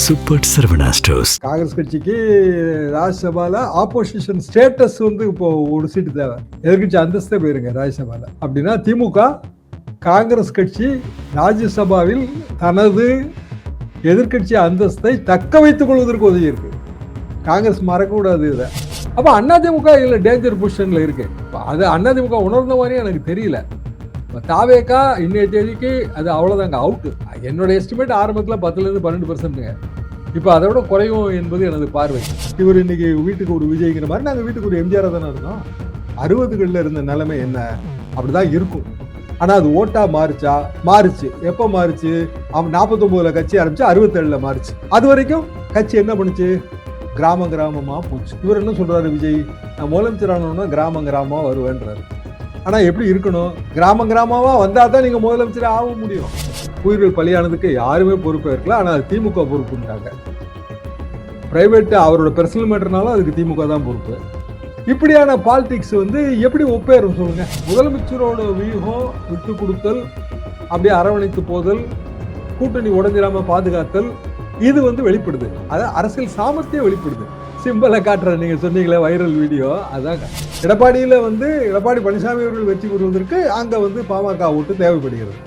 Super Saravana stores. Congress கட்சிக்கு ராஜ்யசபால opposition status இப்போ ஒரு சீட்டு தேவை. எதிர்கட்சி அந்தஸ்தே போயிருங்க ராஜ்யசபால. அப்படின்னா திமுக காங்கிரஸ் கட்சி ராஜ்யசபாவில் தனது எதிர்கட்சி அந்தஸ்தை தக்க வைத்துக் கொள்வதற்கு உதவி இருக்கு. காங்கிரஸ் மறக்கக்கூடாது இதை. அப்ப அதிமுக இதுல டேஞ்சர் பொசிஷன்ல இருக்கு. அது அதிமுக உணர்ந்த மாதிரி எனக்கு தெரியல. தாவேக்கா இன்னைய தேதிக்கு அது அவ்வளவுதாங்க அவுட். என்னோட எஸ்டிமேட் ஆரம்பத்தில் 10-12%. இப்போ அதை விட குறையும் என்பது எனது பார்வை. இவர் இன்னைக்கு வீட்டுக்கு ஒரு விஜய்ங்கிற மாதிரி நாங்கள் வீட்டுக்கு ஒரு எம்ஜிஆர் தானே இருந்தோம். 60களில் இருந்த நிலைமை என்ன அப்படிதான் இருக்கும். ஆனால் அது ஓட்டா மாறுச்சு. எப்போ மாறுச்சு? அவன் 49ல் கட்சி ஆரம்பிச்சு 67ல் மாறுச்சு. அது வரைக்கும் கட்சி என்ன பண்ணுச்சு? கிராமமா போச்சு. இவர் என்ன சொல்றாரு விஜய்? நான் முதலமைச்சர் ஆனோன்னா கிராமமா வருவேன்றாரு. ஆனால் எப்படி இருக்கணும்? கிராமமா வந்தால் தான் நீங்கள் முதலமைச்சர் ஆக முடியும். உயிர்கள் பலியானதுக்கு யாருமே பொறுப்பாக இருக்கலாம். ஆனால் அது திமுக பொறுப்புட்டாங்க. பிரைவேட் அவரோட பர்சனல் மேட்டர்னாலும் அதுக்கு திமுக தான் பொறுப்பு. இப்படியான பாலிடிக்ஸ் எப்படி ஒப்பேறும் சொல்லுங்க? முதலமைச்சரோட வியூகம் விட்டு கொடுத்தல், அப்படியே அரவணைத்து போதல், கூட்டணி உடஞ்சிடாம பாதுகாத்தல், இது வெளிப்படுது. அதான் அரசியல் சாமர்த்தியம் வெளிப்படுது. சிம்பிளா காட்டுறேன். நீங்க சொன்னீங்களே வைரல் வீடியோ, அதாங்க. எடப்பாடியில எடப்பாடி பழனிசாமி அவர்கள் வெற்றி பெறுவதற்கு அங்க பாமக ஓட்டு தேவைப்படுகிறது.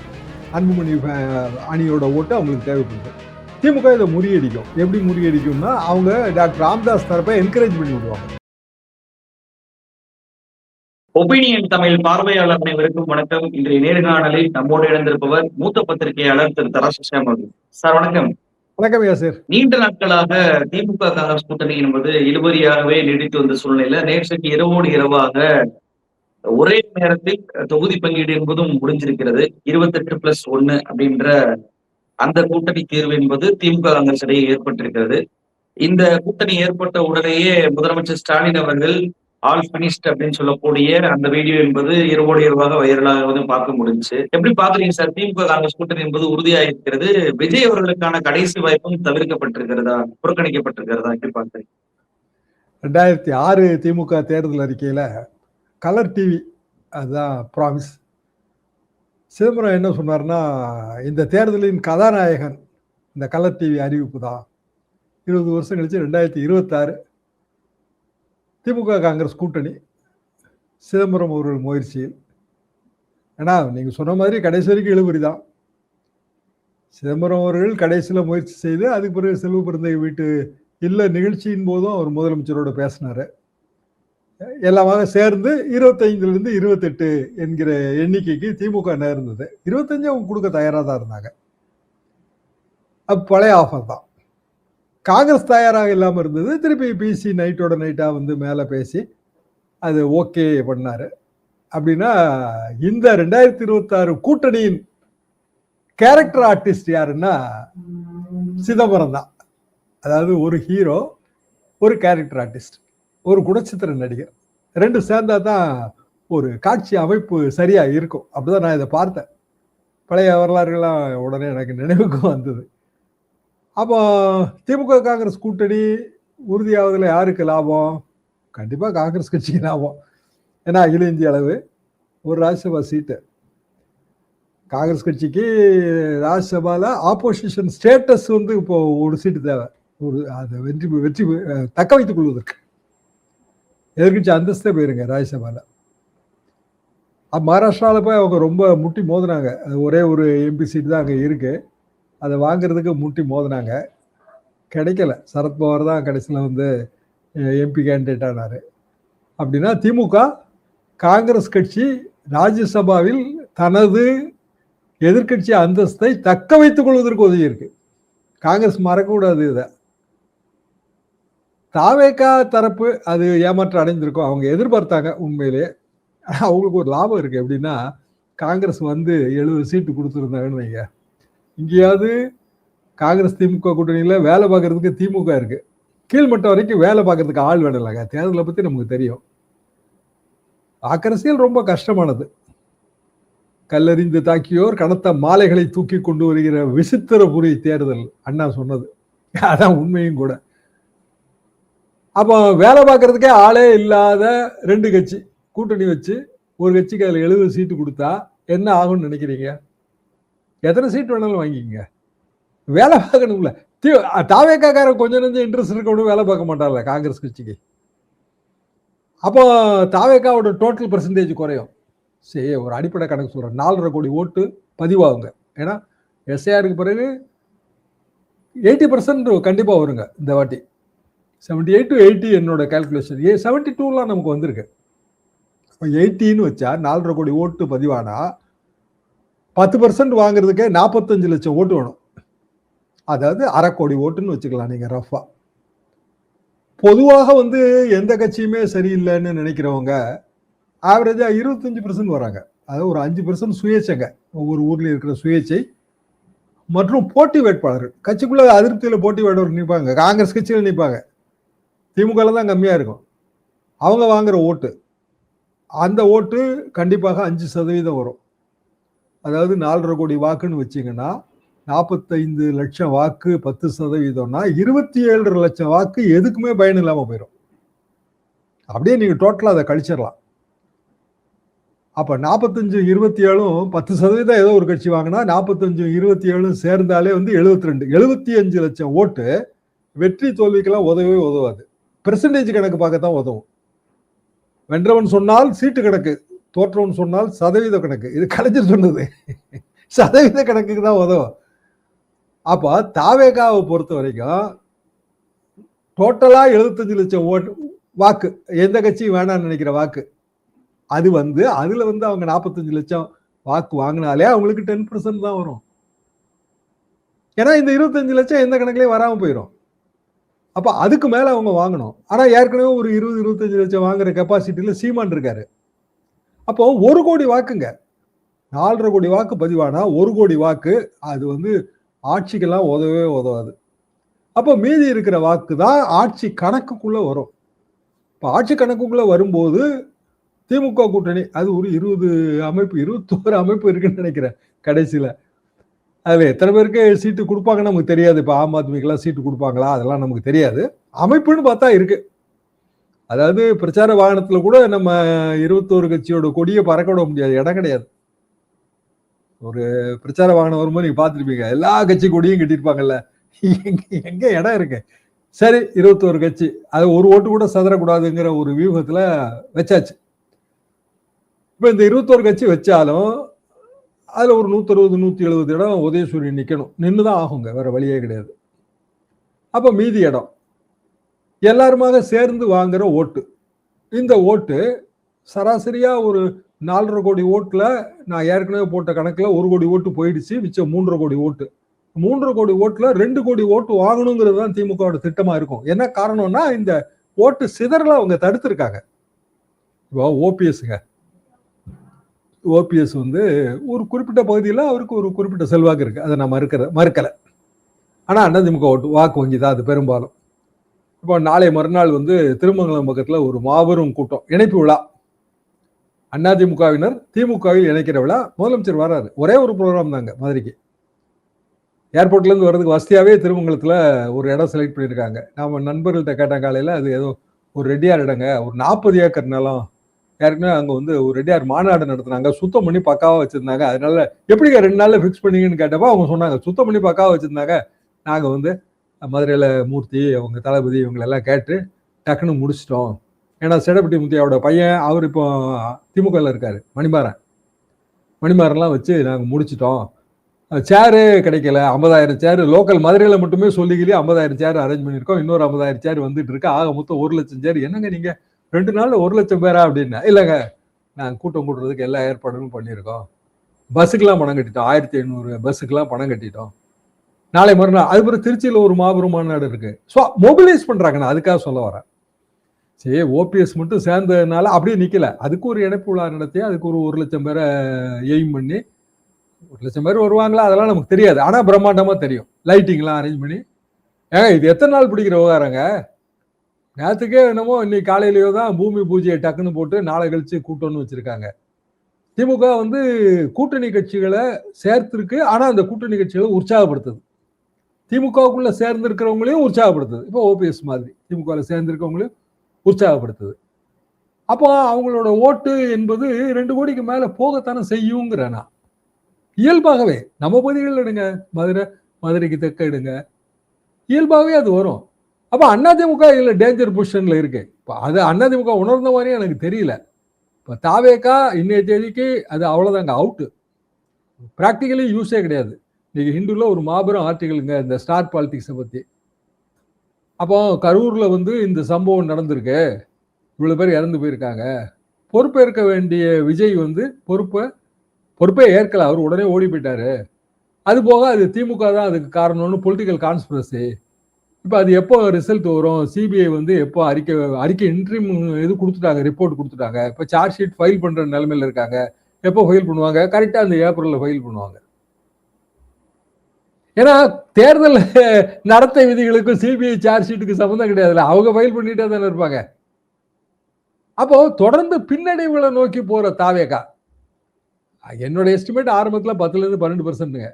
அன்புமணி அணியோட ஓட்டு அவங்களுக்கு தேவைப்படுது. திமுக இதை முறியடிக்கும். எப்படி முறியடிக்கும்னா அவங்க டாக்டர் ராமதாஸ் தரப்பை என்கரேஜ் பண்ணி விடுவாங்க. ஒபினியன் தமிழ் பார்வையாளர் அனைவருக்கும் வணக்கம். இன்றைய நேர்காணலில் நம்மோடு இணைந்திருப்பவர் மூத்த பத்திரிகையாளர் திரு தராசு அவர்கள். சார் வணக்கம். வணக்கம் யாசிர். நீண்ட நாட்களாக திமுக காங்கிரஸ் கூட்டணி என்பது இழுபறியாகவே நீடித்து வந்த சூழ்நிலையில நேற்றைக்கு இரவோடு இரவாக ஒரே நேரத்தில் தொகுதி பங்கீடு என்பதும் முடிஞ்சிருக்கிறது. 28+1 அப்படின்ற அந்த கூட்டணி தீர்வு என்பது திமுக காங்கிரஸ் இடையே ஏற்பட்டிருக்கிறது. இந்த கூட்டணி ஏற்பட்ட உடனேயே முதலமைச்சர் ஸ்டாலின் அவர்கள் ஆல் பினிஷ்ட் அப்படின்னு சொல்லக்கூடிய அந்த வீடியோ என்பது இரவோடு இரவாக வைரலாக பார்க்க முடிஞ்சு. எப்படி பாக்குறீங்க சார்? திமுக காங்கிரஸ் கூட்டணி என்பது உறுதியாக இருக்கிறது. விஜய் அவர்களுக்கான கடைசி வாய்ப்பும் தவிர்க்கப்பட்டிருக்கிறதா, புறக்கணிக்கப்பட்டிருக்கிறதா? எப்படி பாக்குறீங்க? 2006 திமுக தேர்தல் அறிக்கையில கலர் டிவி அதுதான் ப்ராமிஸ். சிதம்பரம் என்ன சொன்னார்னா, இந்த தேர்தலின் கதாநாயகன் இந்த கலர் டிவி அறிவிப்பு தான். 20 வருஷம் கழிச்சு 2026 திமுக காங்கிரஸ் கூட்டணி சிதம்பரம் அவர்கள் முயற்சியில். ஏன்னா நீங்க சொன்ன மாதிரி கடைசி வரைக்கும் இழுபறி தான். சிதம்பரம் அவர்கள் கடைசியில் முயற்சி செய்து அதுக்கு பிறகு செல்வ பிறந்த வீட்டு நிகழ்ச்சியின் போதும் அவர் முதலமைச்சரோட பேசினாரு. எல்லாமாக சேர்ந்து 25லிருந்து 28 என்கிற எண்ணிக்கைக்கு திமுக நேர்ந்தது. 25 அவங்க கொடுக்க தயாராக தான் இருந்தாங்க. அது பழைய ஆஃபர் தான். காங்கிரஸ் தயாராக இல்லாமல் இருந்தது. திருப்பி பிசி நைட்டோட நைட்டா மேலே பேசி அது ஓகே பண்ணாரு. அப்படின்னா இந்த 2026 கூட்டணியின் கேரக்டர் ஆர்டிஸ்ட் யாருன்னா சிதம்பரம் தான். அதாவது ஒரு ஹீரோ, ஒரு கேரக்டர் ஆர்டிஸ்ட், ஒரு குணச்சித்திர நடிகர், ரெண்டு சேர்ந்தா தான் ஒரு காட்சி அமைப்பு சரியா இருக்கும். அப்படிதான் நான் இதை பார்த்தேன். பழைய வரலாறுகள்லாம் உடனே எனக்கு நினைவுக்கும் வந்தது. அப்போ திமுக காங்கிரஸ் கூட்டணி உறுதியாவதில் யாருக்கு லாபம்? கண்டிப்பாக காங்கிரஸ் கட்சிக்கு லாபம். ஏன்னா அகில இந்திய அளவு ஒரு ராஜ்யசபா சீட்டு. காங்கிரஸ் கட்சிக்கு ராஜ்யசபால ஆப்போசிஷன் ஸ்டேட்டஸ் இப்போ ஒரு சீட்டு தேவை. அதை வெற்றி தக்க வைத்துக் கொள்வதற்கு எதிர்கட்சி அந்தஸ்தே போயிருங்க ராஜ்யசபால. மகாராஷ்டிராவில் போய் அவங்க ரொம்ப முட்டி மோதினாங்க. அது ஒரே ஒரு எம்பி சீட்டு தான் அங்கே இருக்கு. அதை வாங்குறதுக்கு முட்டி மோதினாங்க, கிடைக்கல. சரத்பவார் தான் கடைசியில் எம்பி கேண்டிடேட் ஆனார். அப்படின்னா திமுக காங்கிரஸ் கட்சி ராஜ்யசபாவில் தனது எதிர்கட்சி அந்தஸ்தை தக்க வைத்துக் கொள்வதற்கு உதவி இருக்கு. காங்கிரஸ் மறக்கக்கூடாது இதை. தாவேக்கா தரப்பு அது ஏமாற்றம் அடைந்திருக்கும். அவங்க எதிர்பார்த்தாங்க உண்மையிலேயே. அவங்களுக்கு ஒரு லாபம் இருக்கு. எப்படின்னா காங்கிரஸ் 70 சீட்டு கொடுத்துருந்தாங்கன்னு வைங்க, இங்கேயாவது காங்கிரஸ் திமுக கூட்டணியில் வேலை பார்க்கறதுக்கு திமுக இருக்கு. கீழ்மட்டம் வரைக்கும் வேலை பார்க்கறதுக்கு ஆள் வேணலாங்க. தேர்தலை பற்றி நமக்கு தெரியும். அரசியல் ரொம்ப கஷ்டமானது. கல்லறிந்து தாக்கியோர் கனத்த மாலைகளை தூக்கி கொண்டு வருகிற விசித்திரபுரி தேர்தல் அண்ணா சொன்னது அதான் உண்மையும் கூட. அப்போ வேலை பார்க்கறதுக்கே ஆளே இல்லாத 2 கட்சி கூட்டணி வச்சு ஒரு கட்சிக்கு அதில் 70 சீட்டு கொடுத்தா என்ன ஆகும்னு நினைக்கிறீங்க? எத்தனை சீட் வேணாலும் வாங்கிக்கங்க. வேலை பார்க்கணும்ல. தாவேக்காரன் கொஞ்சம் நெஞ்சம் இன்ட்ரெஸ்ட் இருக்கணும் வேலை பார்க்க மாட்டார்ல காங்கிரஸ் கட்சிக்கு. அப்போ தாவேக்காவோட டோட்டல் பெர்சன்டேஜ் குறையும். சரி, ஒரு அடிப்படை கணக்கு சொல்றேன், 4.5 கோடி ஓட்டு பதிவாகுங்க. ஏன்னா எஸ்ஐஆருக்கு பிறகு 80% கண்டிப்பா வருங்க இந்த வாட்டி. 78 to 80 என்னோட கால்குலேஷன். 72லாம் நமக்கு வந்திருக்கு. 80ன்னு வச்சா 4.5 கோடி ஓட்டு பதிவானா 10% வாங்குறதுக்கே 45 லட்சம் ஓட்டு வேணும். அதாவது 1/2 கோடி ஓட்டுன்னு வச்சுக்கலாம் நீங்க ரஃபா. பொதுவாக எந்த கட்சியுமே சரியில்லைன்னு நினைக்கிறவங்க ஆவரேஜா 25% வராங்க. அதாவது ஒரு 5% சுயேட்சைங்க, ஒவ்வொரு ஊர்லயும் இருக்கிற சுயேட்சை மற்றும் போட்டி வேட்பாளர்கள். கட்சிக்குள்ள அதிருப்தியில போட்டி வேட்பாளர் நிற்பாங்க, காங்கிரஸ் கட்சியில் நிற்பாங்க, திமுக தான் கம்மியா இருக்கும். அவங்க வாங்குற ஓட்டு, அந்த ஓட்டு கண்டிப்பாக 5% வரும். அதாவது 4.5 கோடி வாக்குன்னு வச்சீங்கன்னா 45 லட்சம் வாக்கு 10%னா 27 லட்சம் வாக்கு எதுக்குமே பயன் இல்லாம போயிடும். அப்படியே நீங்க டோட்டலா அதை கழிச்சிடலாம். அப்ப 45 27 10% ஏதோ ஒரு கட்சி வாங்கினா 45 27 சேர்ந்தாலே 75 லட்சம் ஓட்டு வெற்றி தோல்விக்கெல்லாம் உதவவே உதவாது. பெர்சன்டேஜ் கணக்கு பார்க்கத்தான் உதவும். வென்றவன் சொன்னால் சீட்டு கணக்கு, தோற்றவன் சொன்னால் சதவீத கணக்கு. இது கலைஞர் சொன்னது. சதவீத கணக்குக்கு தான் உதவும். அப்ப தாவேகாவை பொறுத்த வரைக்கும் டோட்டலா 75 லட்சம் ஓட்டு வாக்கு, எந்த கட்சியும் வேணாம்னு நினைக்கிற வாக்கு, அது அதுல அவங்க 45 லட்சம் வாக்கு வாங்கினாலே அவங்களுக்கு 10% தான் வரும். ஏன்னா இந்த 25 லட்சம் எந்த கணக்குலயும் வராம போயிடும். அப்ப அதுக்கு மேல அவங்க வாங்கணும். ஆனா ஏற்கனவே ஒரு 20-25 லட்சம் வாங்குற கெப்பாசிட்டியில சீமான் இருக்காரு. அப்போ 1 கோடி வாக்குங்க, 4.5 கோடி வாக்கு பதிவானா 1 கோடி வாக்கு அது ஆட்சிக்கெல்லாம் உதவவே உதவாது. அப்போ மீதி இருக்கிற வாக்கு தான் ஆட்சி கணக்குக்குள்ள வரும். இப்போ ஆட்சி கணக்குக்குள்ள வரும்போது திமுக கூட்டணி அது ஒரு 21 அமைப்பு இருக்குன்னு நினைக்கிறேன் கடைசியில. அதுல எத்தனை பேருக்கு சீட்டு கொடுப்பாங்கன்னு நமக்கு தெரியாது. இப்போ ஆம் ஆத்மிக்கெல்லாம் சீட்டு கொடுப்பாங்களா அதெல்லாம் நமக்கு தெரியாது. அமைப்புன்னு பார்த்தா இருக்கு. அதாவது பிரச்சார வாகனத்துல கூட நம்ம 21 கட்சியோட கொடியை பறக்க விட முடியாது, இடம் கிடையாது. ஒரு பிரச்சார வாகனம் வரும்போது நீங்க பார்த்துருப்பீங்க, எல்லா கட்சி கொடியும் கட்டியிருப்பாங்கல்ல, எங்க இடம் இருக்கு. சரி, 21 கட்சி, அது ஒரு ஓட்டு கூட சதறக்கூடாதுங்கிற ஒரு வியூகத்துல வச்சாச்சு. இப்ப இந்த 21 கட்சி வச்சாலும் அதுல ஒரு 160-170 இடம் உதயசூரியன் நிக்கணும், நின்றுதான் ஆகுங்க, வேற வழியே கிடையாது. அப்ப மீதி இடம் எல்லாருமாக சேர்ந்து வாங்குற ஓட்டு, இந்த ஓட்டு சராசரியா ஒரு 4.5 கோடி ஓட்டுல நான் ஏற்கனவே போட்ட கணக்குல 1 கோடி ஓட்டு போயிடுச்சு, மிச்சம் 3.5 கோடி ஓட்டு. 3.5 கோடி ஓட்டுல 2 கோடி ஓட்டு வாங்கணுங்கிறது தான் திமுகவோட திட்டமா இருக்கும். என்ன காரணம்னா இந்த ஓட்டு சிதறல அவங்க தடுத்திருக்காங்க. இப்போ ஓபிஎஸ் ஒரு குறிப்பிட்ட பகுதியில் அவருக்கு ஒரு குறிப்பிட்ட செல்வாக்கு இருக்கு, அதை நான் மறுக்கல. ஆனா அதிமுக ஓட்டு வாக்கு வங்கி தான் அது பெரும்பாலும். இப்போ நாளை மறுநாள் திருமங்கலம் பக்கத்துல ஒரு மாபெரும் கூட்டம், இணைப்பு விழா, அதிமுகவினர் திமுகவில் இணைக்கிற விழா. முதலமைச்சர் வராரு, ஒரே ஒரு ப்ரோக்ராம் தாங்க மதுரைக்கு. ஏர்போர்ட்ல இருந்து வர்றதுக்கு வசதியாவே திருமங்கலத்துல ஒரு இடம் செலக்ட் பண்ணியிருக்காங்க. நாம நண்பர்கள்ட்ட கேட்டாங்க காலையில, அது ஏதோ ஒரு ரெட்டியார் இடங்க, ஒரு 40 ஏக்கர் நிலம். ஏற்கனவே அங்க ஒரு ரெட்டியார் மாநாடு நடத்துனாங்க, சுத்தம் பண்ணி பக்காவா வச்சிருந்தாங்க. அதனால எப்படிங்க 2 நாள்ல பிக்ஸ் பண்ணீங்கன்னு கேட்டப்ப அவங்க சொன்னாங்க, சுத்தம் பண்ணி பக்காவா வச்சிருந்தாங்க, நாங்க மதுரையில மூர்த்தி அவங்க தளபதி இவங்களை எல்லாம் கேட்டு டக்குன்னு முடிச்சிட்டோம். ஏன்னா செடப்பட்டி முத்தியாவோட பையன் அவர் இப்போ திமுகவில் இருக்காரு, மணிமாறன்லாம் வச்சு நாங்கள் முடிச்சிட்டோம். சேரு கிடைக்கல, 50,000 சேரு லோக்கல் மதுரையில மட்டுமே சொல்லிக்கிலே 50,000 சேர் அரேஞ்ச் பண்ணியிருக்கோம், இன்னொரு 50,000 சேர் வந்துட்டு இருக்கு, ஆக மொத்தம் 1 லட்சம் சேர். என்னங்க நீங்க 2 நாள்ல 1 லட்சம் பேரா அப்படின்னா, இல்லைங்க நாங்கள் கூட்டம் கூட்டுறதுக்கு எல்லா ஏற்பாடுகளும் பண்ணியிருக்கோம், பஸ்ஸுக்கெல்லாம் பணம் கட்டிட்டோம், 1500 பஸ்ஸுக்கெல்லாம் பணம் கட்டிட்டோம். நாளை மறுநாள் அது பிறகு திருச்சியில் ஒரு மாபெரும் மாநாடு இருக்கு. ஸோ மொபிலைஸ் பண்றாங்க, நான் அதுக்காக சொல்ல வரேன். சரி, ஓபிஎஸ் மட்டும் சேர்ந்ததுனால அப்படியே நிக்கல, அதுக்கு ஒரு இணைப்பு விழா நடத்தி அதுக்கு ஒரு 1 லட்சம் பேரை எய்ம் பண்ணி 1 லட்சம் பேர் வருவாங்களா அதெல்லாம் நமக்கு தெரியாது, ஆனா பிரம்மாண்டமா தெரியும், லைட்டிங்லாம் அரேஞ்ச் பண்ணி. ஏங்க இது எத்தனை நாள் பிடிக்கிற விவகாரங்க? நேற்றுக்கே என்னமோ இன்னைக்கு காலையிலேயோ தான் பூமி பூஜையை டக்குன்னு போட்டு நாளை கழிச்சு கூட்டம்னு வச்சிருக்காங்க. திமுக கூட்டணி கட்சிகளை சேர்த்திருக்கு, ஆனா அந்த கூட்டணி கட்சிகளை உற்சாகப்படுத்துது, திமுகவுக்குள்ள சேர்ந்து இருக்கிறவங்களையும் உற்சாகப்படுத்துது. இப்போ ஓபிஎஸ் மாதிரி திமுக சேர்ந்திருக்கவங்களையும் உற்சாகப்படுத்துது. அப்போ அவங்களோட ஓட்டு என்பது 2 கோடிக்கு மேல போகத்தானே செய்யுங்கிறேன். இயல்பாகவே நம்ம பகுதிகள் எடுங்க, மதுரைக்கு தெற்க எடுங்க, இயல்பாகவே அது வரும். அப்ப அதிமுக இதுல டேஞ்சர் பொசிஷன்ல இருக்கு. இப்ப அது அதிமுக உணர்ந்த மாதிரி எனக்கு தெரியல. இப்ப தாவேகா இன்னைய தேதிக்கு அது அவ்வளவுதாங்க, அவுட். பிராக்டிகலி யூஸே கிடையாது. இன்னைக்கு ஹிந்துல ஒரு மாபெரும் ஆர்டிகலுங்க இந்த ஸ்டார் பாலிடிக்ஸை பத்தி. அப்போ கரூர்ல வந்து இந்த சம்பவம் நடந்திருக்கு, இவ்வளவு பேர் இறந்து போயிருக்காங்க, பொறுப்பேற்க வேண்டிய விஜய் வந்து பொறுப்பே ஏற்கல, அவர் உடனே ஓடி போயிட்டாரு. அது போக அது திமுக தான் அதுக்கு காரணம்னு பொலிட்டிக்கல் கான்ஸ்பிரசி. இப்போ அது எப்போ ரிசல்ட் வரும், சிபிஐ வந்து எப்போ அறிக்கை இன்ட்ரீம் இது கொடுத்துட்டாங்க, ரிப்போர்ட் கொடுத்துட்டாங்க. இப்போ சார்ஜ் ஷீட் ஃபைல் பண்ற நிலைமையில இருக்காங்க. எப்போ ஃபைல் பண்ணுவாங்க? கரெக்டா அந்த ஏப்ரல்ல ஃபைல் பண்ணுவாங்க. ஏன்னா தேர்தல் நடத்தை விதிகளுக்கும் சிபிஐ சார்ஜ் ஷீட்டுக்கு சம்மந்தம் கிடையாதுல்ல, அவங்க ஃபைல் பண்ணிட்டே தானே இருப்பாங்க. அப்போ தொடர்ந்து பின்னடைவுகளை நோக்கி போற தாவேகா, என்னோட எஸ்டிமேட் ஆரம்பத்துல 10-12%.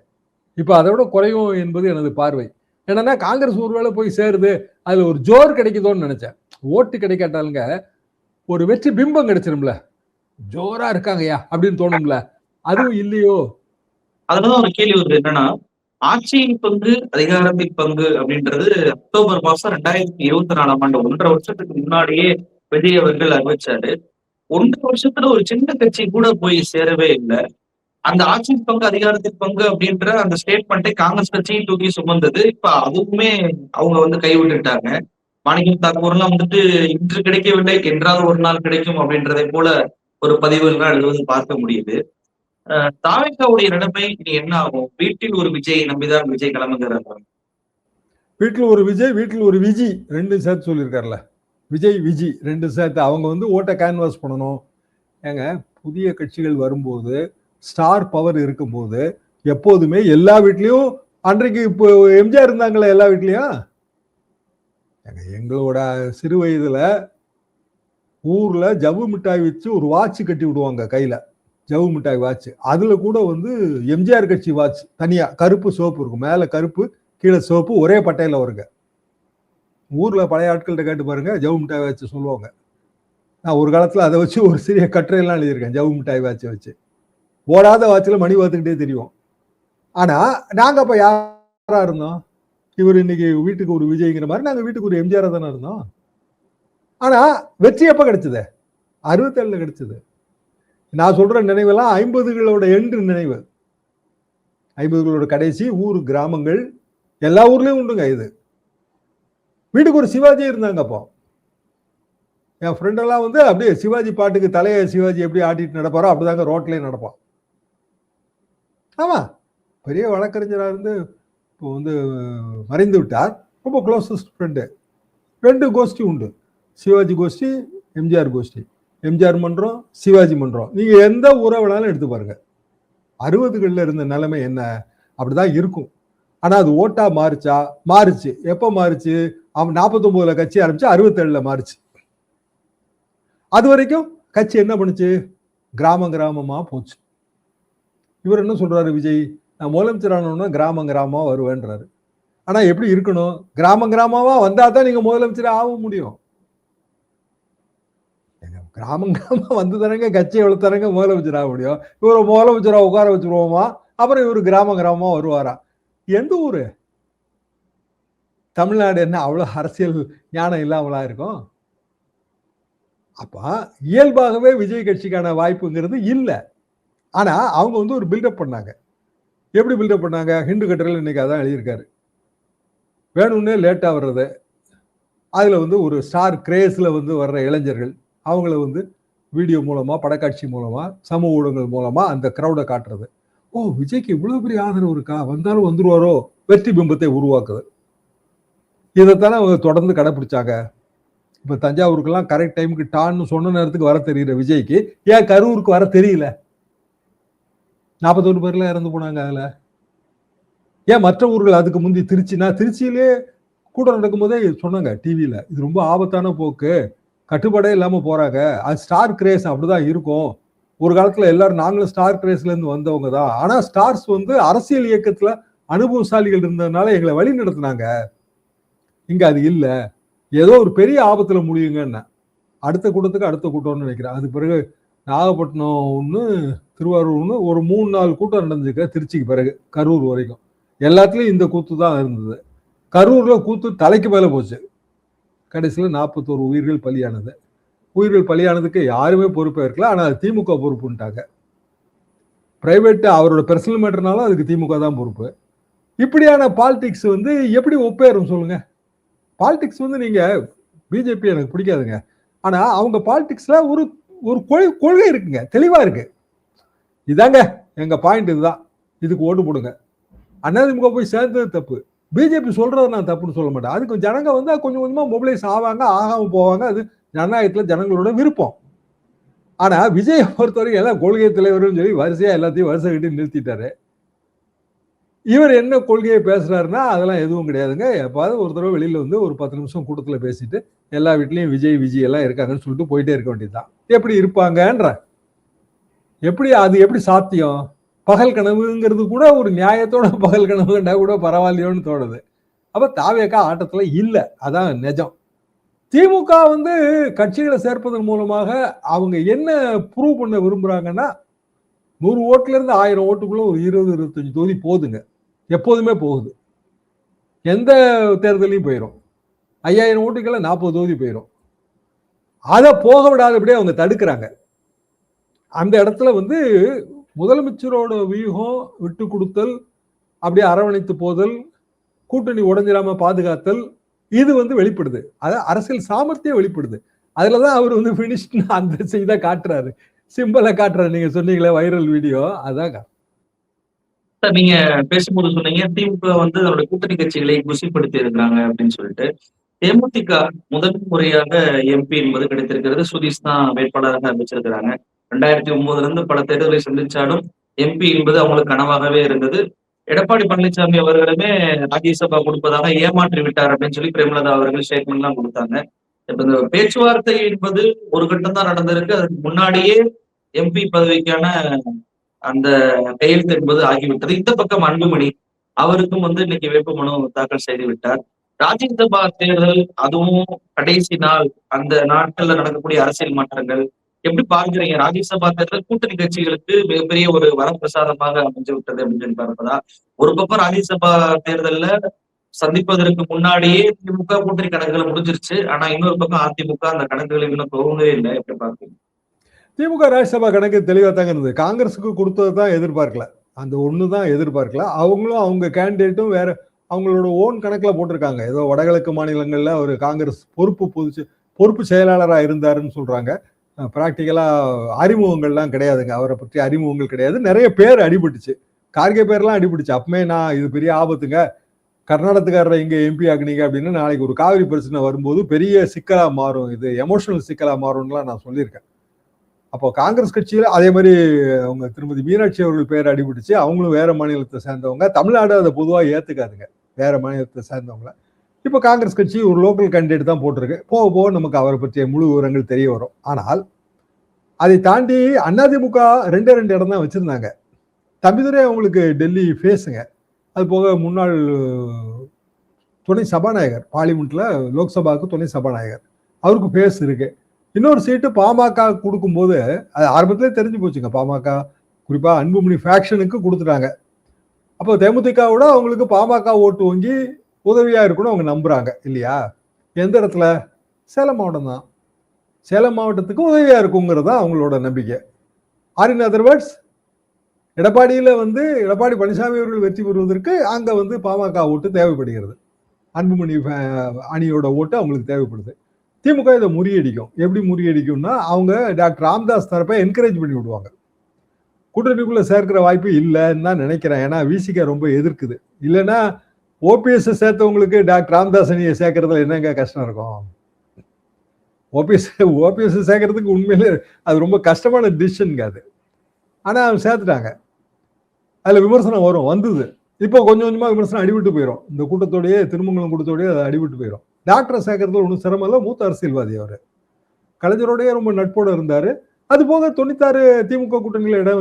இப்ப அதை விட குறையும் என்பது எனது பார்வை. என்னன்னா காங்கிரஸ் ஒருவேளை போய் சேருது, அதுல ஒரு ஜோர் கிடைக்குதோன்னு நினைச்சேன். ஓட்டு கிடைக்காட்டாலுங்க ஒரு வெற்றி பிம்பம் கிடைச்சிரும்ல, ஜோரா இருக்காங்கயா அப்படின்னு தோணும்ல, அதுவும் இல்லையோ. அதுலதான் ஒரு கேள்வி வருது, என்னன்னா ஆட்சியின் பங்கு அதிகாரத்தின் பங்கு அப்படின்றது அக்டோபர் மாசம் 2024 ஆண்டு 1.5 வருஷத்துக்கு முன்னாடியே விஜய் அவர்கள் அறிவிச்சாரு. 1.5 வருஷத்துல ஒரு சின்ன கட்சி கூட போய் சேரவே இல்லை. அந்த ஆட்சியின் பங்கு அதிகாரத்தின் பங்கு அப்படின்ற அந்த ஸ்டேட்மெண்ட்டை காங்கிரஸ் கட்சியும் தூக்கி சுமந்தது. இப்ப அதுவுமே அவங்க வந்து கைவிட்டுட்டாங்க. மாணிக்கம் தாக்கூர்லாம் வந்துட்டு இன்று கிடைக்கவில்லை என்றாவது ஒரு நாள் கிடைக்கும் அப்படின்றதை போல ஒரு பதிவுகள் எழுதுவது பார்க்க முடியுது. தாவேகாவுடைய நிலைமை இனி என்ன ஆகும்? வீட்டில் ஒரு விஜய் நம்பிதான் விஜய் கிளம்புகிறார். வீட்டில் ஒரு விஜய், வீட்டில் ஒரு விஜி, ரெண்டு சேர்த்து சொல்லியிருக்காருல, விஜய் விஜி ரெண்டு சேர்த்து அவங்க வந்து ஓட்டை கேன்வாஸ் பண்ணணும். ஏங்க புதிய கட்சிகள் வரும்போது, ஸ்டார் பவர் இருக்கும்போது எப்போதுமே எல்லா வீட்லயும், அன்றைக்கு இப்போ எம்ஜிஆர் இருந்தாங்களே எல்லா வீட்லயும், எங்களோட சிறு வயதுல ஊர்ல ஜவ்வு மிட்டாய் வச்சு ஒரு வாட்ச் கட்டி விடுவாங்க கையில, ஜவ்வு மிட்டாய் வாட்ச். அதுல கூட வந்து எம்ஜிஆர் கட்சி வாட்ச் தனியா கருப்பு சோப்பு இருக்கும், மேல கருப்பு கீழே சோப்பு, ஒரே பட்டையில வருங்க. ஊர்ல பழைய ஆட்கள்கிட்ட கேட்டு பாருங்க, ஜவ்வு மிட்டாய் வாட்ச் சொல்லுவாங்க. நான் ஒரு காலத்துல அதை வச்சு ஒரு சிறிய கட்டுரையெல்லாம் எழுதியிருக்கேன், ஜவ்வு மிட்டாய் வாட்சை வச்சு. ஓடாத வாட்சில் மணி பார்த்துக்கிட்டே தெரியும். ஆனா நாங்க அப்ப யாரா இருந்தோம்? இவர் இன்னைக்கு வீட்டுக்கு ஒரு விஜய்ங்கிற மாதிரி நாங்க வீட்டுக்கு ஒரு எம்ஜிஆர் தானே இருந்தோம். ஆனா வெற்றி எப்ப கிடைச்சது? 67 கிடைச்சது. நான் சொல்ற நினைவெல்லாம் 50களோட எண்டு நினைவு, 50களோட கடைசி. ஊர் கிராமங்கள் எல்லா ஊர்லயும் உண்டுங்க இது. வீட்டுக்கு ஒரு சிவாஜி இருந்தாங்க. அப்போ என் ஃப்ரெண்டெல்லாம் வந்து அப்படியே சிவாஜி பாட்டுக்கு தலையை சிவாஜி எப்படி ஆட்டிட்டு நடப்பாரோ அப்படிதாங்க ரோட்லயே நடப்பான். ஆமா, பெரிய வழக்கறிஞராக இருந்து இப்போ வந்து மறைந்து விட்டார். ரொம்ப க்ளோசஸ்ட் ஃப்ரெண்டு. 2 கோஷ்டி உண்டு, சிவாஜி கோஷ்டி, எம்ஜிஆர் கோஷ்டி. எம்ஜிஆர் மன்றம், சிவாஜி மன்றம். நீங்க எந்த ஊரை வேணாலும் எடுத்து பாருங்க. 60களில் இருந்த நிலைமை என்ன, அப்படிதான் இருக்கும். ஆனா அது ஓட்டா மாறுச்சா? மாறுச்சு. எப்ப மாறுச்சு? அவன் 49ல கட்சி ஆரம்பிச்சு 67ல மாறுச்சு. அது வரைக்கும் கட்சி என்ன பண்ணுச்சு? கிராமமா போச்சு. இவர் என்ன சொல்றாரு விஜய், நான் முதலமைச்சர் ஆனோம்னா கிராமமா வருவேன்றாரு. ஆனா எப்படி இருக்கணும்? கிராமமா வந்தா தான் நீங்க முதலமைச்சர் ஆக முடியும். கிராமமா வந்து தரங்க கட்சி எவ்வளவு தரங்க முதலமைச்சர் ஆக முடியும். இவரை முதலமைச்சரா உட்கார வச்சிருவோமா, அப்புறம் இவரு கிராமமா வருவாரா? எந்த ஊரு? தமிழ்நாடு என்ன அவ்வளவு அரசியல் ஞானம் இல்லாமலா இருக்கும்? அப்ப இயல்பாகவே விஜய் கட்சிக்கான வாய்ப்புங்கிறது இல்லை. ஆனா அவங்க வந்து ஒரு பில்டப் பண்ணாங்க. எப்படி பில்டப் பண்ணாங்க? ஹிந்து கட்டுரையில் இன்னைக்கு அதான் எழுதியிருக்காரு. வேணும்னே லேட்டா வர்றது, அதுல வந்து ஒரு ஸ்டார் கிரேஸ்ல வந்து வர்ற இளைஞர்கள், அவங்கள வந்து வீடியோ மூலமா, படக்காட்சி மூலமா, சமூக ஊடகங்கள் மூலமா அந்த கிரௌடை காட்டுறது. ஓ, விஜய்க்கு இவ்வளவு பெரிய ஆதரவு இருக்கா, வந்தாலும் வந்துருவாரோ, வெற்றி பிம்பத்தை உருவாக்குது. இதைத்தானே அவங்க தொடர்ந்து கடைபிடிச்சாங்க. இப்ப தஞ்சாவூருக்கெல்லாம் கரெக்ட் டைமுக்கு டான்னு சொன்ன நேரத்துக்கு வர தெரியுற விஜய்க்கு ஏன் கரூருக்கு வர தெரியல? 41 பேர்ல இறந்து போனாங்க. அதுல ஏன் மற்ற ஊர்கள் அதுக்கு முந்தி திருச்சியிலே கூட்டம் நடக்கும் போதே சொன்னாங்க டிவியில, இது ரொம்ப ஆபத்தான போக்கு, கட்டுப்பாடே இல்லாம போறாங்க, அது ஸ்டார் கிரேஸ் அப்படிதான் இருக்கும். ஒரு காலத்துல எல்லாரும் நாங்களும் ஸ்டார் கிரேஸ்ல இருந்து வந்தவங்க தான். ஆனா ஸ்டார்ஸ் வந்து அரசியல் இயக்கத்துல அனுபவசாலிகள் இருந்ததுனால எங்களை வழி நடத்தினாங்க. இங்க அது இல்ல, ஏதோ ஒரு பெரிய ஆபத்துல முடியுங்கன்னா அடுத்த கூட்டம்னு நினைக்கிறேன். அது பிறகு நாகப்பட்டினம் ஒன்று, திருவாரூர் ஒன்று, ஒரு 3-4 கூட்டம் நடந்துக்க திருச்சிக்கு பிறகு கரூர் வரைக்கும். எல்லாத்துலயும் இந்த கூத்து தான் இருந்தது. கரூர்ல கூத்து தலைக்கு மேல போச்சு. கடைசியில் 41 உயிர்கள் பலியானது. உயிர்கள் பலியானதுக்கு யாருமே பொறுப்பேற்கல. ஆனா திமுக பொறுப்புன்ட்டாங்க. பிரைவேட் அவரோட பெர்சனல் மேட்டர்னாலும் அதுக்கு திமுக தான் பொறுப்பு. இப்படியான பாலிடிக்ஸ் வந்து எப்படி ஒப்பேறும் சொல்லுங்க? பாலிடிக்ஸ் வந்து நீங்க பிஜேபி எனக்கு பிடிக்காதுங்க. ஆனா அவங்க பாலிடிக்ஸ்ல ஒரு ஒரு கொள்கை இருக்குங்க, தெளிவா இருக்கு. இதாங்க எங்க பாயிண்ட், இதுதான், இதுக்கு ஓட்டு போடுங்க. அதிமுக போய் சேர்ந்தது தப்பு. பிஜேபி சொல்றதை நான் தப்புன்னு சொல்ல மாட்டேன். அதுக்கு ஜனங்க வந்து கொஞ்சம் கொஞ்சமா மொபிலைஸ் ஆவாங்க, ஆகாம போவாங்க. அது ஜனநாயகத்துல ஜனங்களோட விருப்பம். ஆனா விஜயை பொறுத்தவரைக்கும் எல்லாம் கொள்கை தலைவர்னு சொல்லி வரிசையா எல்லாத்தையும் வரிசை கட்டி நிறுத்திட்டாரு. இவர் என்ன கொள்கையை பேசுறாருன்னா அதெல்லாம் எதுவும் கிடையாதுங்க. எப்பாவது ஒரு தடவை வெளியில வந்து ஒரு 10 நிமிஷம் கூட்டத்துல பேசிட்டு எல்லா வீட்லயும் விஜய் எல்லாம் இருக்காங்கன்னு சொல்லிட்டு போயிட்டே இருக்க வேண்டியதுதான். எப்படி இருப்பாங்கன்ற, எப்படி சாத்தியம்? பகல் கனவுங்கிறது கூட ஒரு நியாயத்தோட பகல் கனவுன்னா கூட பரவாயில்லையோன்னு தோணுது. அப்ப தாவேகா ஆட்டத்துல இல்ல, அதான் நிஜம். திமுக வந்து கட்சிகளை சேர்ப்பதன் மூலமாக அவங்க என்ன ப்ரூவ் பண்ண விரும்புறாங்கன்னா, 100 ஓட்டுல இருந்து 1000 ஓட்டுக்குள்ள ஒரு 20-25 தொகுதி போகுதுங்க. எப்போதுமே போகுது. எந்த தேர்தலையும் போயிடும். 5000 ஓட்டுக்குள்ள 40 தொகுதி போயிடும். அதை போக விடாதபடியே அவங்க தடுக்கிறாங்க. அந்த இடத்துல வந்து முதலமைச்சரோட வியூகம் விட்டு கொடுத்தல், அப்படியே அரவணைத்து போதல், கூட்டணி உடைஞ்சிடாம பாதுகாத்தல், இது வந்து வெளிப்படுது. அது அரசியல் சாமர்த்தியம் வெளிப்படுது. அதுலதான் அவர் வந்து பினிஷ்ட் அந்த செய்த காட்டுறாரு, சிம்பிளா காட்டுறாரு. நீங்க சொன்னீங்களே வைரல் வீடியோ, அதாங்க. நீங்க பேசும்போது சொன்னீங்க திமுக வந்து அதோட கூட்டணி கட்சிகளை குசிப்படுத்தி இருக்கிறாங்க அப்படின்னு சொல்லிட்டு. தேமுதிக முதல் முறையாக எம்பி என்பது கிடைத்திருக்கிறது. சுதீஷ் தான் வேட்பாளராக அறிவிச்சிருக்கிறாங்க. 2009 இருந்து பல தேர்தலை சந்திச்சாலும் எம்பி என்பது அவங்களுக்கு கனவாகவே இருந்தது. எடப்பாடி பழனிசாமி அவர்களுமே ராஜ்யசபா கொடுப்பதாக ஏமாற்றி விட்டார் அப்படின்னு சொல்லி பிரேமலதா அவர்கள் ஸ்டேட்மெண்ட் எல்லாம் கொடுத்தாங்க. இப்ப இந்த பேச்சுவார்த்தை என்பது ஒரு கட்டம் தான் நடந்திருக்கு. அதுக்கு முன்னாடியே எம்பி பதவிக்கான அந்த கையெழுத்து என்பது ஆகிவிட்டது. இந்த பக்கம் அன்புமணி அவருக்கும் வந்து இன்னைக்கு வேட்புமனு தாக்கல் செய்து விட்டார். ராஜ்யசபா தேர்தல், அதுவும் கடைசி நாள், அந்த நாட்கள்ல நடக்கக்கூடிய அரசியல் மாற்றங்கள் எப்படி பார்க்கிறீங்க? ராஜ்யசபா தேர்தல் கூட்டணி கட்சிகளுக்கு மிகப்பெரிய ஒரு வரப்பிரசாதமாக அமைஞ்சு விட்டது அப்படின்னு பார்ப்பதா? ஒரு பக்கம் ராஜ்யசபா தேர்தல்ல சந்திப்பதற்கு முன்னாடியே திமுக கூட்டணி கணக்குகளை முடிஞ்சிருச்சு. ஆனா இன்னொரு பக்கம் அதிமுக அந்த கணக்குகளை இன்னும் போகவே இல்லை. எப்படி பார்க்கிறீங்க? திமுக ராஜ்யசபா கணக்கு தெளிவா தாங்க இருந்தது. காங்கிரஸுக்கு கொடுத்தது தான் எதிர்பார்க்கல, அந்த ஒண்ணுதான் எதிர்பார்க்கல. அவங்களும் அவங்க கேண்டிடேட்டும் வேற அவங்களோட ஓன் கணக்குல போட்டிருக்காங்க. ஏதோ வடகிழக்கு மாநிலங்கள்ல ஒரு காங்கிரஸ் பொறுப்பு செயலாளராக இருந்தாருன்னு சொல்றாங்க. பிராக்டிக்கலா அறிமுகங்கள்லாம் கிடையாதுங்க, அவரை பற்றி அறிமுகங்கள் கிடையாது. நிறைய பேர் அடிபட்டுச்சு, கார்கே பேர்லாம் அடிபட்டுச்சு. அப்பமே நான் இது பெரிய ஆபத்துங்க, கர்நாடகத்துக்காரரை இங்க எம்பி ஆக்குனீங்க அப்படின்னு நாளைக்கு ஒரு காவிரி பிரச்சனை வரும்போது பெரிய சிக்கலா மாறும், இது எமோஷனல் சிக்கலா மாறும்லாம் நான் சொல்லியிருக்கேன். அப்போ காங்கிரஸ் கட்சியில அதே மாதிரி அவங்க திருமதி மீனாட்சி அவர்கள் பேர் அடிபட்டுச்சு. அவங்களும் வேற மாநிலத்தை சேர்ந்தவங்க. தமிழ்நாடு அதை பொதுவாக ஏத்துக்காதுங்க, வேற மாநிலத்தை சேர்ந்தவங்கள. இப்போ காங்கிரஸ் கட்சி ஒரு லோக்கல் கேண்டிடேட் தான் போட்டிருக்கு. போக போக நமக்கு அவரை பற்றிய முழு விவரங்கள் தெரிய வரும். ஆனால் அதை தாண்டி அதிமுக 2 இடம் தான் வச்சிருந்தாங்க. தம்பிதுரை அவங்களுக்கு டெல்லி ஃபேஸுங்க. அது போக முன்னாள் துணை சபாநாயகர், பார்லிமெண்ட்ல லோக்சபாவுக்கு துணை சபாநாயகர், அவருக்கு ஃபேஸ் இருக்கு. இன்னொரு சீட்டு பாமக கொடுக்கும்போது அது ஆரம்பத்திலே தெரிஞ்சு போச்சுங்க. பாமக குறிப்பா அன்புமணி ஃபேக்ஷனுக்கு கொடுத்துட்டாங்க. அப்போ தேமுதிகவோட அவங்களுக்கு பாமக ஓட்டு வங்கி உதவியா இருக்கணும் அவங்க நம்புறாங்க இல்லையா? எந்த இடத்துல? சேலம் மாவட்டம் தான். சேலம் மாவட்டத்துக்கு உதவியா இருக்குங்கிறது தான் அவங்களோட நம்பிக்கை. ஆர் இன் அதர் வேர்ட்ஸ், எடப்பாடியில வந்து எடப்பாடி பழனிசாமி அவர்கள் வெற்றி பெறுவதற்கு அங்க வந்து பாமக ஓட்டு தேவைப்படுகிறது. அன்புமணி அணியோட ஓட்டு அவங்களுக்கு தேவைப்படுது. திமுக இதை முறியடிக்கும். எப்படி முறியடிக்கும்னா, அவங்க டாக்டர் ராமதாஸ் தரப்பை என்கரேஜ் பண்ணி விடுவாங்க. கூட்டணிக்குள்ள சேர்க்கிற வாய்ப்பு இல்லைன்னு தான் நினைக்கிறேன். ஏன்னா விசிக ரொம்ப எதிர்க்குது. இல்லைன்னா ஓபிஎஸ் சேர்த்தவங்களுக்கு டாக்டர் ராமதாஸ் அணியை சேர்க்கறதுல என்னங்க கஷ்டம் இருக்கும்? ஓபிஎஸ் சேர்க்கறதுக்கு உண்மையிலே அது ரொம்ப கஷ்டமான டிசிஷனுங்க அது. ஆனா அவங்க சேர்த்துட்டாங்க. அதுல விமர்சனம் வந்தது. இப்போ கொஞ்சம் கொஞ்சமா விமர்சனம் அடிபட்டு போயிடும். இந்த கூட்டத்தோடய திருமங்கலம் கூட்டத்தோடய அது அடிபட்டு போயிடும். டாக்டரை சேர்க்கறதுல ஒன்றும் சிரமம் இல்லை. மூத்த அரசியல்வாதி அவர். கலைஞரோடய ரொம்ப நட்போட இருந்தாரு. அது போக 96 திமுக கூட்டணியில இடம்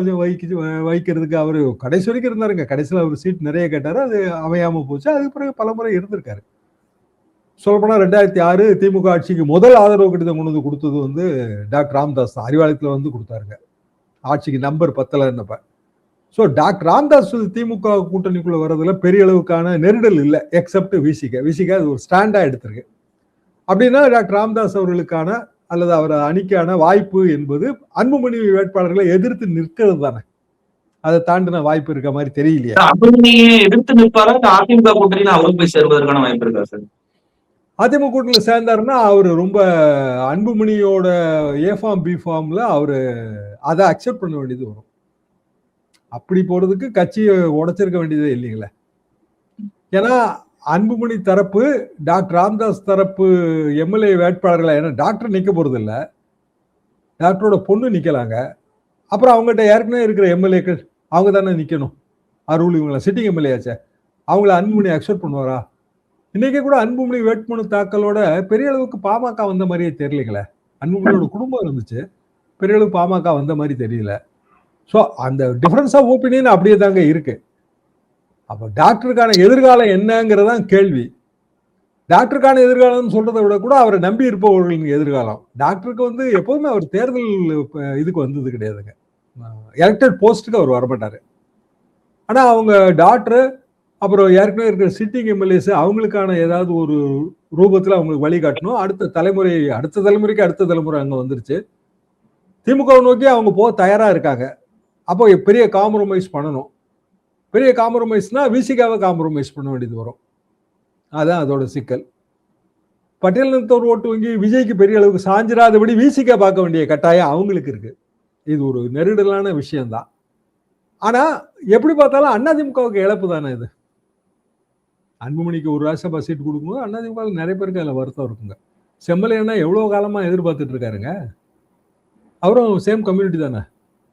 வைக்கிறதுக்கு அவரு கடைசி வரைக்கும் இருந்தாருங்க. கடைசியில் அவர் சீட் நிறைய கேட்டாரு, அது அமையாம போச்சு. அதுக்கு பிறகு பல முறை இருந்திருக்காரு. சொல்லப்போனா 2006 திமுக ஆட்சிக்கு முதல் ஆதரவு கடிதம் கொண்டு வந்து கொடுத்தது வந்து டாக்டர் ராமதாஸ் தான். அறிவாலயத்தில் வந்து கொடுத்தாருங்க. ஆட்சிக்கு நம்பர் 10 இருந்தப்ப. ஸோ டாக்டர் ராமதாஸ் திமுக கூட்டணிக்குள்ள வர்றதுல பெரிய அளவுக்கான நெருடல் இல்லை, எக்ஸப்ட் விசிக அது ஒரு ஸ்டாண்டா எடுத்திருக்கு. அப்படின்னா டாக்டர் ராமதாஸ் அவர்களுக்கான அல்லது அவர் அணிக்கான வாய்ப்பு என்பது அன்புமணி வேட்பாளர்களை எதிர்த்து நிற்கிறது தானே. அதை தாண்டின வாய்ப்பு இருக்க மாதிரி தெரியலையா? அன்புமணியை எதிர்த்து நிற்பாரா அதிமுக கூட்டணியில அவரும் போய் சேருவதற்கான வாய்ப்பு இருக்கா சார்? அதிமுக கூட்டணியில் சேர்ந்தாருன்னா அவரு ரொம்ப அன்புமணியோட ஏ ஃபார்ம் பி ஃபார்ம்ல அவரு அதை அக்செப்ட் பண்ண வேண்டியது வரும். அப்படி போறதுக்கு கட்சியை உடைச்சிருக்க வேண்டியதே இல்லைங்களே. ஏன்னா அன்புமணி தரப்பு டாக்டர் ராமதாஸ் தரப்பு எம்எல்ஏ வேட்பாளர்களா, ஏன்னா டாக்டர் நிக்க போறது இல்லை, டாக்டரோட பொண்ணு நிக்கலாங்க. அப்புறம் அவங்ககிட்ட ஏற்கனவே இருக்கிற எம்எல்ஏக்கள் அவங்க தானே நிக்கணும். அருள் இவங்கள சிட்டிங் எம்எல்ஏ ஆச்சே, அவங்கள அன்புமணி அக்செப்ட் பண்ணுவாரா? இன்னைக்கு கூட அன்புமணி வேட்புமனு தாக்கலோட பெரிய அளவுக்கு பாமக வந்த மாதிரியே தெரியலங்களே. அன்புமணியோட குடும்பம் இருந்துச்சு, பெரிய அளவுக்கு பாமக வந்த மாதிரி தெரியல. ஸோ அந்த டிஃபரன்ஸ் ஆஃப் ஒப்பீனியன் அப்படியே தாங்க இருக்கு. அப்போ டாக்டருக்கான எதிர்காலம் என்னங்கிறதான் கேள்வி. டாக்டருக்கான எதிர்காலம் சொல்றதை விட கூட அவரை நம்பி இருப்பவர்களின் எதிர்காலம். டாக்டருக்கு வந்து எப்போதுமே அவர் தேர்தல் இதுக்கு வந்தது கிடையாதுங்க, எலெக்டட் போஸ்ட்டுக்கு அவர் வரமாட்டாரு. ஆனா அவங்க டாக்டர் அப்புறம் ஏற்கனவே இருக்கிற சிட்டிங் எம்எல்ஏஸ் அவங்களுக்கான ஏதாவது ஒரு ரூபத்தில் அவங்களுக்கு வழிகாட்டணும். அடுத்த தலைமுறைக்கு அடுத்த தலைமுறை அங்கே வந்துருச்சு. திமுக நோக்கி அவங்க போக தயாரா இருக்காங்க. அப்போ பெரிய காம்ப்ரமைஸ் பண்ணணும். பெரிய காம்ப்ரமைஸ்னா விசிகாவை காம்ப்ரமைஸ் பண்ண வேண்டியது வரும். அதான் அதோட சிக்கல். பட்டியலினத்தோர் ஓட்டு வங்கி விஜய்க்கு பெரிய அளவுக்கு சாஞ்சிராதபடி விசிகா பார்க்க வேண்டிய கட்டாயம் அவங்களுக்கு இருக்கு. இது ஒரு நெருடலான விஷயம்தான். ஆனா எப்படி பார்த்தாலும் அதிமுகவுக்கு இழப்பு தானே இது. அன்புமணிக்கு ஒரு ராஜ்யசபா சீட் கொடுக்கும்போது அதிமுக நிறைய பேருக்கு அதில் வருத்தம் இருக்குங்க. செம்மலையன்னா எவ்வளோ காலமா எதிர்பார்த்துட்டு இருக்காருங்க. அவரும் சேம் கம்யூனிட்டி தானே.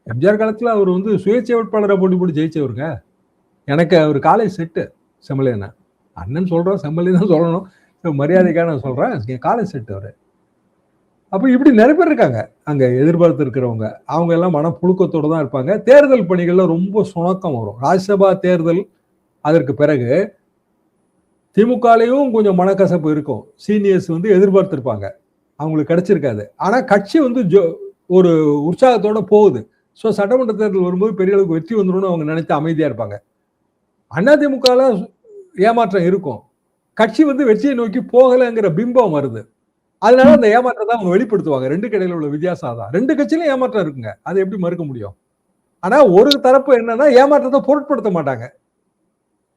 எம்ஜிஆர் காலத்தில் அவர் வந்து சுயேட்சை வேட்பாளராக போட்டு ஜெயிச்சவருங்க. எனக்கு அவர் காலேஜ் செட்டு செம்மலையண்ணா. அண்ணன் சொல்கிறோம், செம்மலை தான் சொல்லணும், மரியாதைக்காக நான் சொல்கிறேன். காலேஜ் செட்டு அவர். அப்போ இப்படி நிறைய பேர் இருக்காங்க அங்கே எதிர்பார்த்து இருக்கிறவங்க. அவங்க எல்லாம் மனப்புழுக்கத்தோடு தான் இருப்பாங்க. தேர்தல் பணிகளில் ரொம்ப சுணக்கம் வரும். ராஜ்யசபா தேர்தல் அதற்கு பிறகு திமுகலையும் கொஞ்சம் மனக்கசப்பு இருக்கும். சீனியர்ஸ் வந்து எதிர்பார்த்திருப்பாங்க, அவங்களுக்கு கிடைச்சிருக்காது. ஆனால் கட்சி வந்து ஒரு உற்சாகத்தோட போகுது. ஸோ சட்டமன்ற தேர்தல் வரும்போது பெரிய அளவுக்கு வெற்றி வந்துடும் அவங்க நினைத்து அமைதியா இருப்பாங்க. அதிமுகல ஏமாற்றம் இருக்கும், கட்சி வந்து வெற்றியை நோக்கி போகலைங்கிற பிம்பம் வருது. அதனால அந்த ஏமாற்றத்தை அவங்க வெளிப்படுத்துவாங்க. ரெண்டு கடையில் உள்ள வித்தியாசம் தான். ரெண்டு கட்சியிலும் ஏமாற்றம் இருக்குங்க, அதை எப்படி மறுக்க முடியும்? ஆனா ஒரு தரப்பு என்னன்னா ஏமாற்றத்தை பொருட்படுத்த மாட்டாங்க,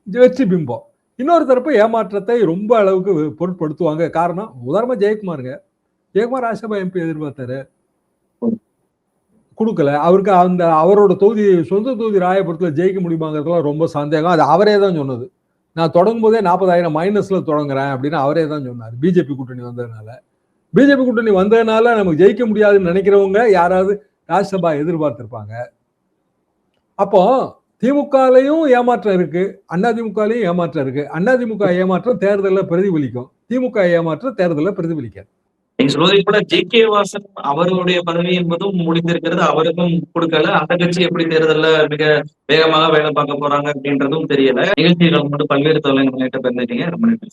வெற்றி பிம்பம். இன்னொரு தரப்பு ஏமாற்றத்தை ரொம்ப அளவுக்கு பொருட்படுத்துவாங்க. காரணம் உதாரணமா ஜெயக்குமாருங்க. ஜெயக்குமார் ராஜ்யசபா எம்பி எதிர்பார்த்தாரு, கொடுக்கல. அவருக்கு அந்த அவரோட தொகுதி, சொந்த தொகுதி ராயபுரத்தில் ஜெயிக்க முடியுமாங்கிறதுலாம் ரொம்ப சந்தேகம். அது அவரே தான் சொன்னது. நான் தொடங்கும் போதே 40,000 மைனஸ்ல தொடங்குறேன் அப்படின்னு அவரே தான் சொன்னார். பிஜேபி கூட்டணி வந்ததுனால நமக்கு ஜெயிக்க முடியாதுன்னு நினைக்கிறவங்க யாராவது ராஜ்யசபா எதிர்பார்த்திருப்பாங்க. அப்போ திமுகலையும் ஏமாற்றம் இருக்கு, அதிமுகலையும் ஏமாற்றம் இருக்கு. அதிமுக ஏமாற்றம் தேர்தலில் பிரதிபலிக்கும், திமுக ஏமாற்றம் தேர்தலில் பிரதிபலிக்காது. நீங்க சொல்வதை போல ஜே.கே. வாசன் அவருடைய பதவி என்பதும் முடிந்திருக்கிறது, அவருக்கும் கொடுக்கல. அந்த கட்சி எப்படி தேர்தல்ல மிக வேகமாக வேலை பார்க்க போறாங்க அப்படின்றதும் தெரியல. நிகழ்ச்சிகள் மட்டும் பல்வேறு தொழில்நுட்ப பெருந்தீங்க. ரொம்ப நன்றி.